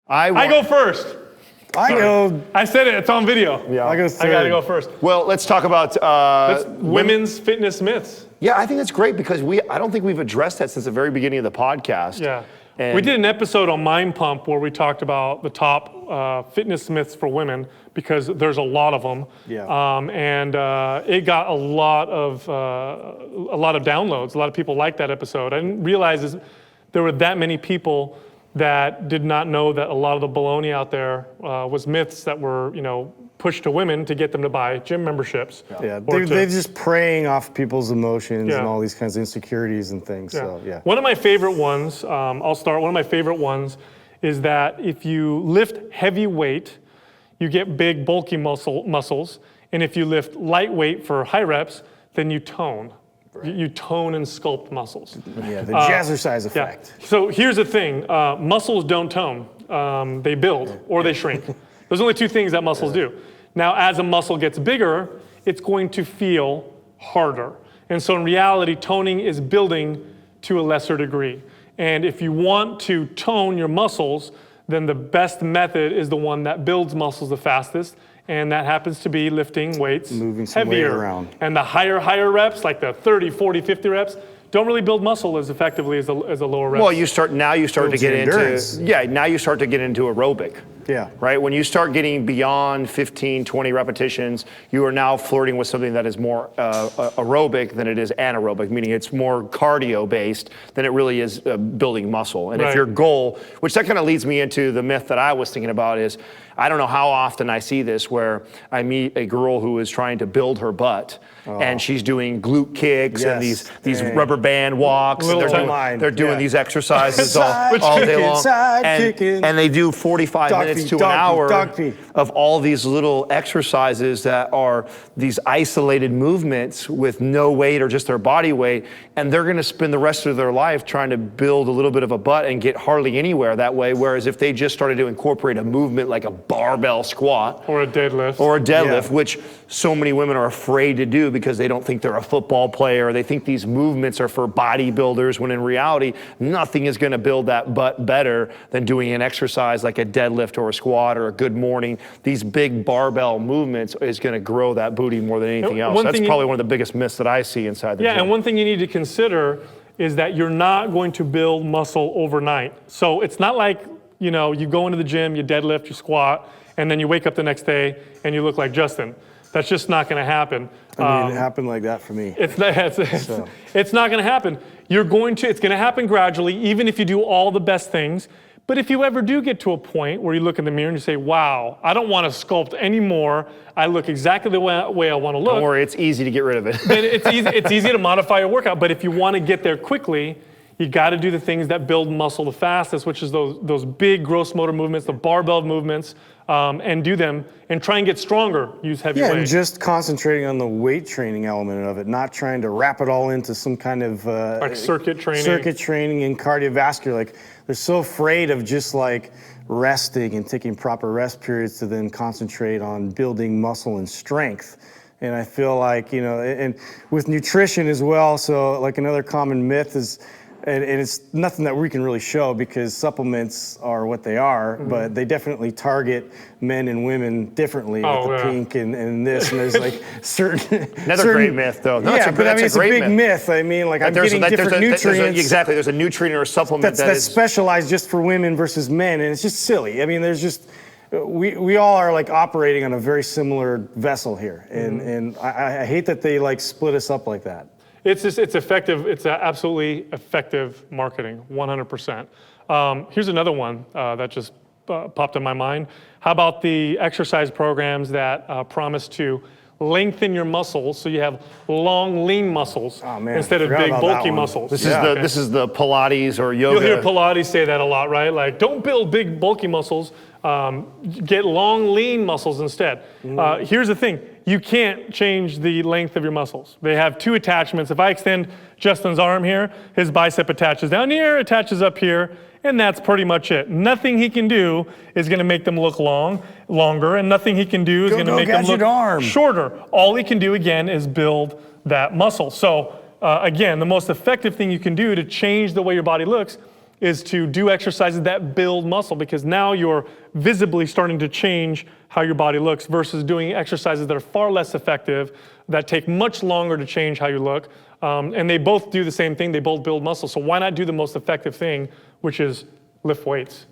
I go first. I said it. It's on video. Yeah. I gotta go first. Well, let's talk about women's fitness myths. Yeah, I think that's great because I don't think we've addressed that since the very beginning of the podcast. Yeah. And We did an episode on Mind Pump where we talked about the top fitness myths for women because there's a lot of them. Yeah. And it got a lot of downloads. A lot of people liked that episode. I didn't realize there were that many people that did not know that a lot of the baloney out there was myths that were, pushed to women to get them to buy gym memberships. Yeah, they're just preying off people's emotions Yeah. and all these kinds of insecurities and things. Yeah. So, yeah. One of my favorite ones, I'll start. One of my favorite ones is that if you lift heavy weight, you get big, bulky muscles. And if you lift lightweight for high reps, then you tone. Right. You tone and sculpt muscles. Yeah, the jazzercise effect. Yeah. So here's the thing. Muscles don't tone. They build or they shrink. There's only two things that muscles do. Now, as a muscle gets bigger, it's going to feel harder. And so in reality, toning is building to a lesser degree. And if you want to tone your muscles, then the best method is the one that builds muscles the fastest. And that happens to be lifting weights Moving some weight heavier. around. And the higher reps, like the 30, 40, 50 reps, don't really build muscle as effectively as the lower reps. Well, you start to Builds get endurance. into now you start to get into aerobic. Yeah. Right? When you start getting beyond 15, 20 repetitions, you are now flirting with something that is more aerobic than it is anaerobic, meaning it's more cardio based than it really is building muscle. And if Right. your goal, which that kind of leads me into the myth that I was thinking about is, I don't know how often I see this where I meet a girl who is trying to build her butt and she's doing glute kicks and these rubber band walks. And they're doing these exercises all day long. And they do 45 minutes to an hour of all these little exercises that are these isolated movements with no weight or just their body weight. And they're gonna spend the rest of their life trying to build a little bit of a butt and get hardly anywhere that way. Whereas if they just started to incorporate a movement like a barbell squat. Or a deadlift. Which so many women are afraid to do because they don't think they're a football player. They think these movements are for bodybuilders, when in reality, nothing is gonna build that butt better than doing an exercise like a deadlift or a squat or a good morning. These big barbell movements is gonna grow that booty more than anything else. That's probably one of the biggest myths that I see inside the gym. Yeah, and one thing you need to consider is that you're not going to build muscle overnight. So it's not like, you go into the gym, you deadlift, you squat, and then you wake up the next day and you look like Justin. That's just not going to happen. I mean, it happened like that for me. It's not going to happen. It's going to happen gradually, even if you do all the best things. But if you ever do get to a point where you look in the mirror and you say, wow, I don't want to sculpt anymore. I look exactly the way I want to look. Don't worry, it's easy to get rid of it. Then it's easy to modify your workout. But if you want to get there quickly, you got to do the things that build muscle the fastest, which is those big gross motor movements, the barbell movements, and do them and try and get stronger. Use heavy weight. And just concentrating on the weight training element of it, not trying to wrap it all into some kind of like circuit training. Circuit training and cardiovascular. Like they're so afraid of just like resting and taking proper rest periods to then concentrate on building muscle and strength. And I feel like, and with nutrition as well. So like another common myth is, and it's nothing that we can really show because supplements are what they are, but they definitely target men and women differently with the pink and this, and there's like certain... Great myth, though. No, it's a big myth. I mean, like I'm getting different nutrients. Exactly, there's a nutrient or a supplement that's specialized just for women versus men, and it's just silly. I mean, there's just... We all are like operating on a very similar vessel here, and I hate that they like split us up like that. It's effective. It's absolutely effective marketing, 100%. Here's another one that just popped in my mind. How about the exercise programs that promise to lengthen your muscles so you have long, lean muscels instead of big, bulky muscles? This is the Pilates or yoga. You'll hear Pilates say that a lot, right? Like, don't build big, bulky muscles. Get long, lean muscles instead. Here's the thing. You can't change the length of your muscles. They have two attachments. If I extend Justin's arm here, his bicep attaches down here, attaches up here, and that's pretty much it. Nothing he can do is going to make them look longer, and nothing he can do is going to make them look shorter. All he can do, again, is build that muscle. So, again, the most effective thing you can do to change the way your body looks is to do exercises that build muscle, because now you're visibly starting to change how your body looks versus doing exercises that are far less effective, that take much longer to change how you look. And they both do the same thing. They both build muscle. So why not do the most effective thing, which is lift weights?